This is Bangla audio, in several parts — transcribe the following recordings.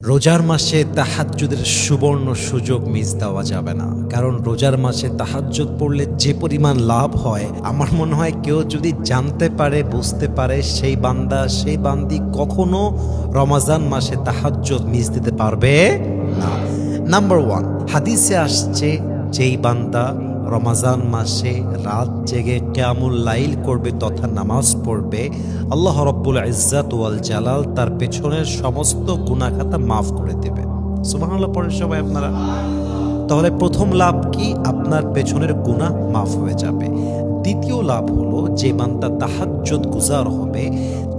রোজার মাসে তাহাজ্জুদের সুবর্ণ সুযোগ মিস দেওয়া যাবে না। কারণ রোজার মাসে তাহাজ্জুদ পড়লে যে পরিমাণ লাভ হয়, আমার মনে হয় কেউ যদি জানতে পারে, বুঝতে পারে, সেই বান্দা সেই বান্দি কখনো রমাজান মাসে তাহাজ্জুদ মিস দিতে পারবে না। নাম্বার 1, হাদিসে আসছে যেই বান্দা রমাজান মাসে রাত জেগে কিয়ামুল লাইল করবে তথা নামাজ পড়বে, আল্লাহ রাব্বুল ইজ্জাত ওয়াল জালাল তার পেছনের সমস্ত গুনাহ খাতা মাফ করে দেবে। সুবহানাল্লাহ পড়েন সবাই আপনারা। তাহলে প্রথম লাভ কি? আপনার পেছনের গুনাহ মাফ হয়ে যাবে। দ্বিতীয় লাভ হলো যে বান্দা তাহাজ্জুদ গুজার হবে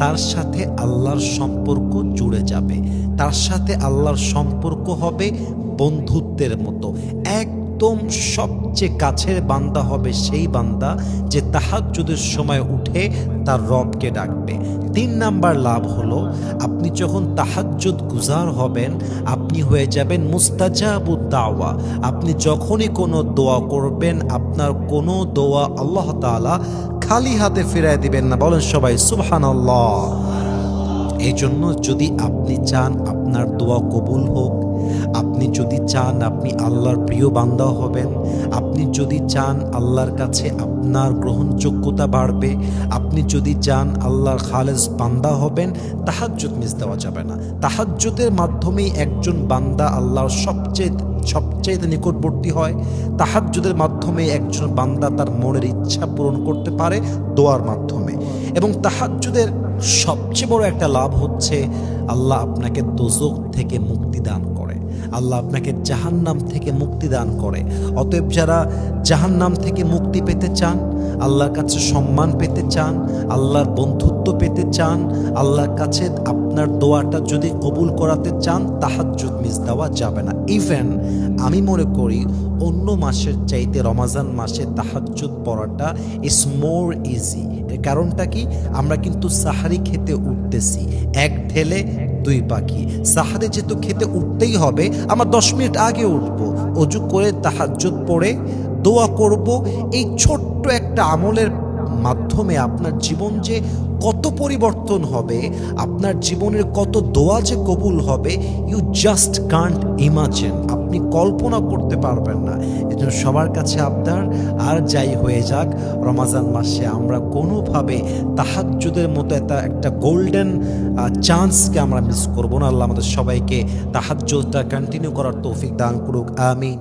তার সাথে আল্লাহর সম্পর্ক জুড়ে যাবে, তার সাথে আল্লাহর সম্পর্ক হবে বন্ধুত্বের মতো। একদম সবচেয়ে কাছের বান্দা হবে সেই বান্দা যে তাহাজ্জুদের সময় উঠে তার রবকে ডাকবে। 3 নাম্বার লাভ হলো আপনি যখন তাহাজ্জুদ গুজার হবেন আপনি হয়ে যাবেন মুস্তাজাবুদ দাওয়া। আপনি যখনই কোনো দোয়া করবেন আপনার কোনো দোয়া আল্লাহ তাআলা খালি হাতে ফিরায় দিবেন না। বলেন সবাই সুবহানাল্লাহ। এই জন্য যদি আপনি চান আপনার দোয়া কবুল হোক, আপনি যদি চান আপনি আল্লাহর প্রিয় বান্দা হবেন, আপনি যদি চান আল্লাহর কাছে আপনার গ্রহণযোগ্যতা বাড়বে, আপনি যদি চান আল্লাহর খালেস বান্দা হবেন, তাহাজ্জুদ মিস দেওয়া যাবে না। তাহাজ্জুদের মাধ্যমেই একজন বান্দা আল্লাহর সবচেয়ে নিকটবর্তী হয়। তাহাজ্জুদের মাধ্যমে একজন বান্দা তার মনের ইচ্ছা পূরণ করতে পারে দোয়ার মাধ্যমে। এবং তাহাজ্জুদের সবচেয়ে বড় একটা লাভ হচ্ছে আল্লাহ আপনাকে দোজখ থেকে মুক্তি দান করে, আল্লাহ আপনাকে জাহান্নাম থেকে মুক্তি দান করে। অতএব যারা জাহান্নাম থেকে মুক্তি পেতে চান, আল্লাহর কাছে সম্মান পেতে চান, আল্লাহর বন্ধুত্ব পেতে চান, আল্লাহর কাছে আপনার দোয়াটা যদি কবুল করাতে চান, তাহাজ্জুদ মিস দেওয়া যাবে না। ইভেন আমি মনে করি অন্য মাসের চাইতে রমাজান মাসে তাহাজ্জুদ পড়াটা ইজ মোর ইজি। এর কারণটা কি? আমরা কিন্তু সাহারি খেতে উঠতেছি, এক ঢেলে দুই পাখি। সাহারি যেহেতু খেতে উঠতেই হবে, আমরা 10 মিনিট আগে উঠবো, অজু করে তাহাজ্জুদ পড়ে দোয়া করব। এই ছোট্ট একটা আমলের মাধ্যমে আপনার জীবন যে কত পরিবর্তন হবে, আপনার জীবনের কত দোয়া যে কবুল হবে, ইউ জাস্ট কান্ট ইমাজিন। আপনি কল্পনা করতে পারবেন না। এজন্য সবার কাছে আবদার, আর যাই হয়ে যাক রমাজান মাসে আমরা কোনোভাবে তাহাজ্জুদের মতো একটা গোল্ডেন চান্সকে আমরা মিস করব না। আল্লাহ আমাদের সবাইকে তাহাজ্জুদটা কন্টিনিউ করার তৌফিক দান করুক। আমিন।